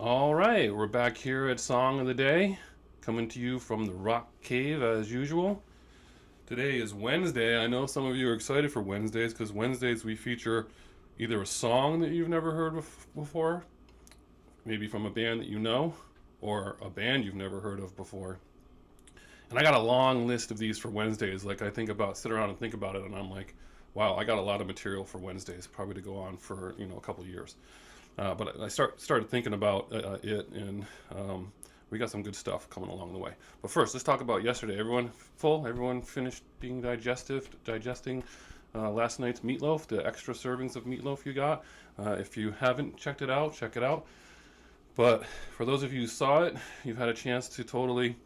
All right, we're back here at Song of the Day, coming to you from the Rock Cave as usual. Today is Wednesday. I know some of you are excited for Wednesdays because Wednesdays we feature either a song that you've never heard before, maybe from a band that you know, or a band you've never heard of before. And I got a long list of these for Wednesdays. Like I sit around and think about it, and I'm like, wow, I got a lot of material for Wednesdays, probably to go on for a couple of years. But I started thinking about it, and we got some good stuff coming along the way. But first, let's talk about yesterday. Everyone full? Everyone finished being digesting last night's meatloaf, the extra servings of meatloaf you got? If you haven't checked it out, check it out. But for those of you who saw it, you've had a chance to totally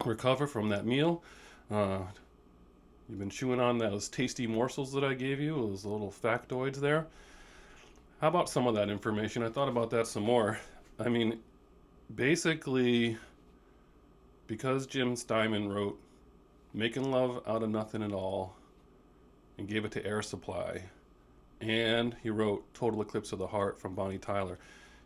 recover from that meal. Uh, you've been chewing on those tasty morsels that I gave you, those little factoids there. How about some of that information? I thought about that some more. I mean, basically, because Jim Steinman wrote Making Love Out of Nothing at All and gave it to Air Supply, and he wrote Total Eclipse of the Heart from Bonnie Tyler,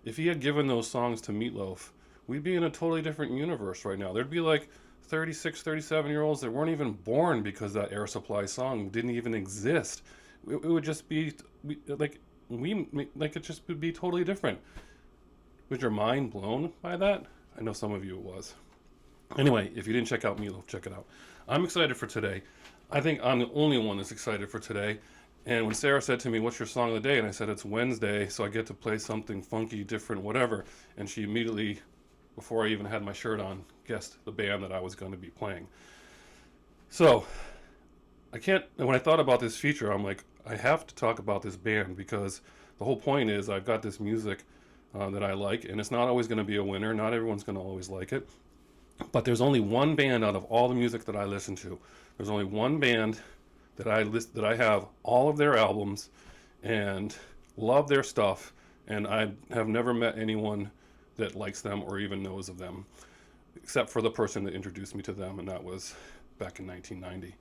if he had given those songs to Meatloaf, we'd be in a totally different universe right now. There'd be like 36, 37-year-olds that weren't even born because that Air Supply song didn't even exist. It would just be like it just would be totally different. Was your mind blown by that? I know some of you it was. Anyway, if you didn't check out Meatloaf, check it out. I'm excited for today. I think I'm the only one that's excited for today. And when Sarah said to me, "What's your song of the day?" and I said, "It's Wednesday, so I get to play something funky, different, whatever," and she immediately, before I even had my shirt on, guessed the band that I was going to be playing. So, when I thought about this feature, I'm like, I have to talk about this band because the whole point is I've got this music that I like, and it's not always going to be a winner. Not everyone's going to always like it. But there's only one band out of all the music that I listen to. There's only one band that I have all of their albums and love their stuff, and I have never met anyone that likes them or even knows of them, except for the person that introduced me to them, and that was back in 1990.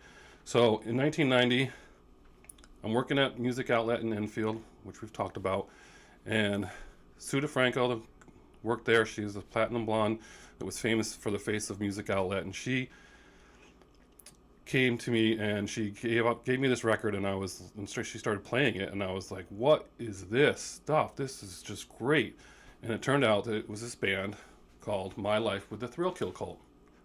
So in 1990, I'm working at Music Outlet in Enfield, which we've talked about, and Sue DeFranco worked there. She was a platinum blonde that was famous for the face of Music Outlet, and she came to me and she gave me this record, and she started playing it, and I was like, what is this stuff? This is just great. And it turned out that it was this band called My Life with the Thrill Kill Cult,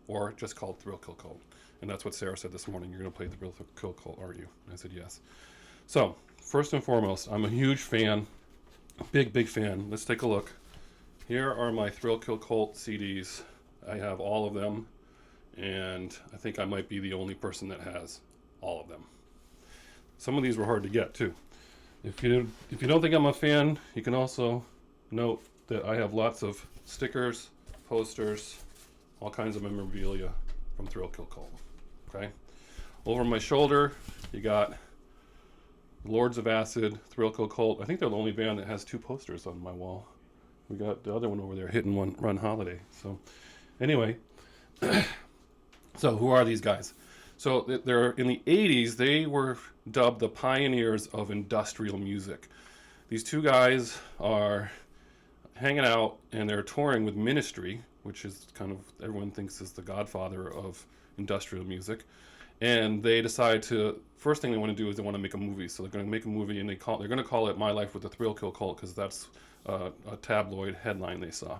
or just called Thrill Kill Cult. And that's what Sarah said this morning. You're going to play the Thrill Kill Cult, aren't you? And I said yes. So first and foremost, I'm a huge fan, big fan. Let's take a look. Here are my Thrill Kill Cult CDs. I have all of them, and I think I might be the only person that has all of them. Some of these were hard to get too. If you don't think I'm a fan, you can also note that I have lots of stickers, posters, all kinds of memorabilia from Thrill Kill Cult. Okay, over my shoulder you got Lords of Acid, Thrill Kill Cult. I think they're the only band that has two posters on my wall. We got the other one over there, Hit and Run Holiday. So anyway, so who are these guys? So they're in the 80s. They were dubbed the pioneers of industrial music. These two guys are hanging out and they're touring with Ministry, which is kind of, everyone thinks is the godfather of industrial music. And they decide to, first thing they want to do is they want to make a movie. So they're going to make a movie, and they're going to call it My Life with the Thrill Kill Cult, because that's a tabloid headline they saw.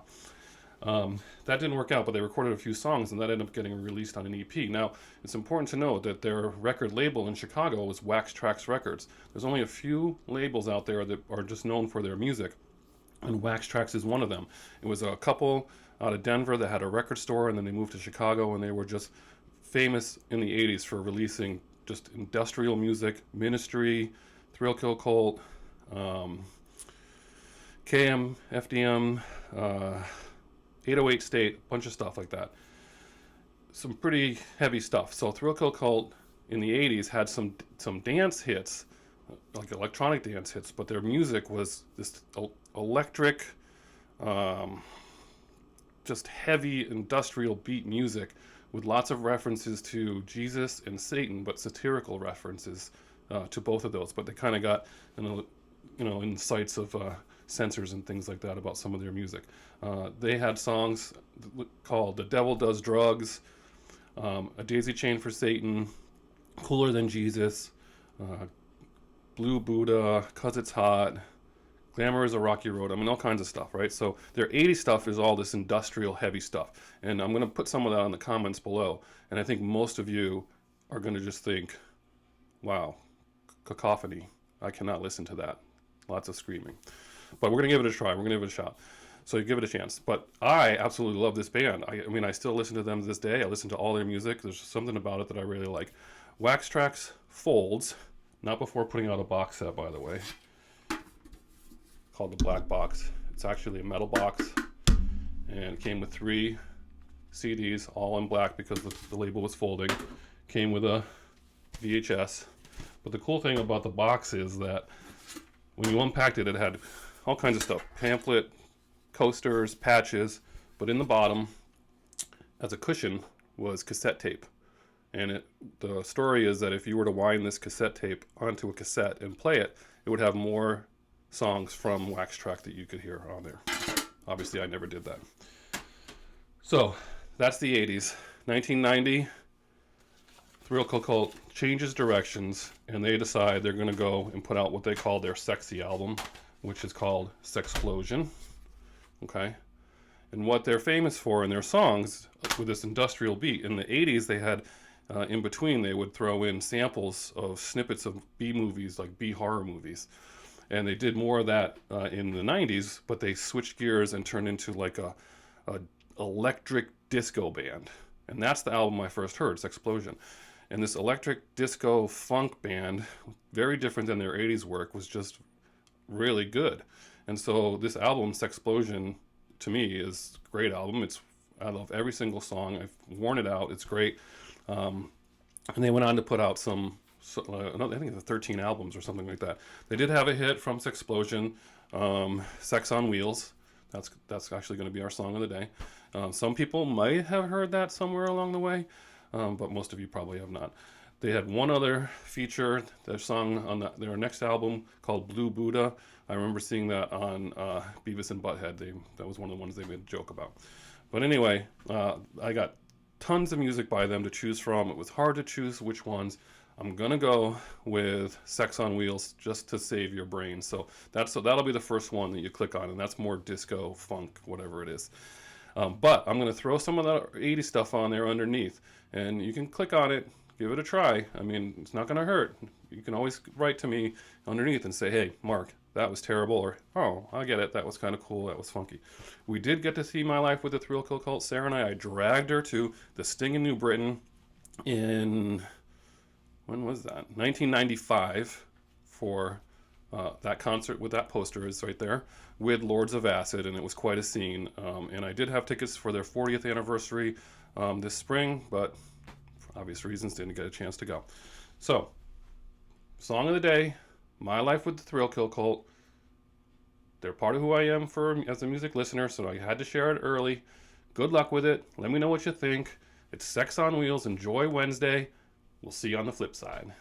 That didn't work out, but they recorded a few songs, and that ended up getting released on an EP. Now, it's important to note that their record label in Chicago was Wax Trax Records. There's only a few labels out there that are just known for their music, and Wax Trax is one of them. It was a couple out of Denver that had a record store, and then they moved to Chicago, and they were just famous in the 80s for releasing just industrial music. Ministry, Thrill Kill Cult, KM, FDM, 808 State, a bunch of stuff like that. Some pretty heavy stuff. So Thrill Kill Cult in the 80s had some dance hits, like electronic dance hits, but their music was this electric, just heavy industrial beat music with lots of references to Jesus and Satan, but satirical references to both of those. But they kind of got in the sights of censors and things like that about some of their music. They had songs called "The Devil Does Drugs," "A Daisy Chain for Satan," "Cooler Than Jesus," "Blue Buddha," "'Cause It's Hot," "Glamour is a Rocky Road." I mean, all kinds of stuff, right? So their 80s stuff is all this industrial heavy stuff. And I'm going to put some of that in the comments below. And I think most of you are going to just think, wow, cacophony. I cannot listen to that. Lots of screaming. But we're going to give it a try. We're going to give it a shot. So you give it a chance. But I absolutely love this band. I mean, I still listen to them to this day. I listen to all their music. There's something about it that I really like. Wax Trax folds, not before putting out a box set, by the way, called the Black Box. It's actually a metal box, and it came with 3 CDs, all in black because the label was folding. Came with a VHS. But the cool thing about the box is that when you unpacked it, it had all kinds of stuff. Pamphlet, coasters, patches, but in the bottom, as a cushion, was cassette tape. And the story is that if you were to wind this cassette tape onto a cassette and play it, it would have more songs from Wax Trax that you could hear on there. Obviously, I never did that. So, that's the 80s. 1990, Thrill Cult changes directions, and they decide they're going to go and put out what they call their sexy album, which is called Sexplosion. Okay? And what they're famous for in their songs, with this industrial beat, in the 80s they had, in between, they would throw in samples of snippets of B-movies, like B-horror movies. And they did more of that in the 90s, but they switched gears and turned into like a electric disco band. And that's the album I first heard, Sexplosion. And this electric disco funk band, very different than their 80s work, was just really good. And so this album, Sexplosion, to me is a great album. I love every single song. I've worn it out. It's great. And they went on to put out I think it's 13 albums or something like that. They did have a hit from Sexplosion, "Sex on Wheels." That's actually going to be our song of the day. Some people might have heard that somewhere along the way, but most of you probably have not. They had one other feature, their song on their next album called "Blue Buddha." I remember seeing that on Beavis and Butthead. That was one of the ones they made a joke about. But anyway, I got tons of music by them to choose from. It was hard to choose which ones. I'm gonna go with "Sex on Wheels" just to save your brain. So that'll be the first one that you click on, and that's more disco, funk, whatever it is. But I'm gonna throw some of the 80s stuff on there underneath, and you can click on it, give it a try. I mean, it's not gonna hurt. You can always write to me underneath and say, "Hey, Mark, that was terrible," or "Oh, I get it. That was kind of cool. That was funky." We did get to see My Life with the Thrill Kill Cult. Sarah and I dragged her to the Sting in New Britain in, when was that? 1995 for that concert with that poster is right there with Lords of Acid, and it was quite a scene. And I did have tickets for their 40th anniversary this spring, but for obvious reasons didn't get a chance to go. So, song of the day, My Life with the Thrill Kill Cult. They're part of who I am as a music listener, so I had to share it early. Good luck with it. Let me know what you think. It's Sex on Wheels. Enjoy Wednesday. We'll see you on the flip side.